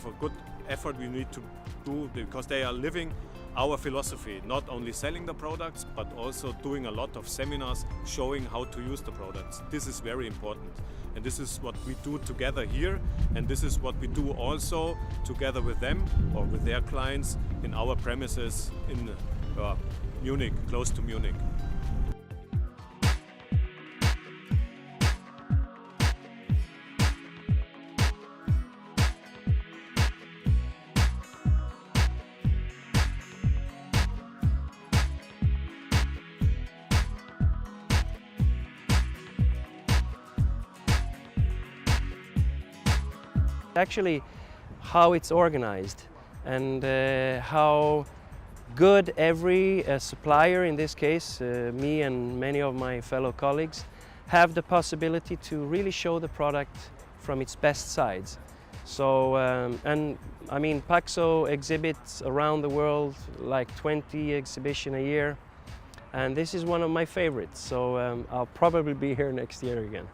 of a good effort we need to do, because they are living our philosophy, not only selling the products but also doing a lot of seminars showing how to use the products. This is very important, and this is what we do together here, and this is what we do also together with them or with their clients in our premises in Munich, close to Munich. Actually, how it's organized and how good every supplier, in this case me and many of my fellow colleagues, have the possibility to really show the product from its best sides. So, and I mean, Paxo exhibits around the world like 20 exhibitions a year, and this is one of my favorites, so I'll probably be here next year again.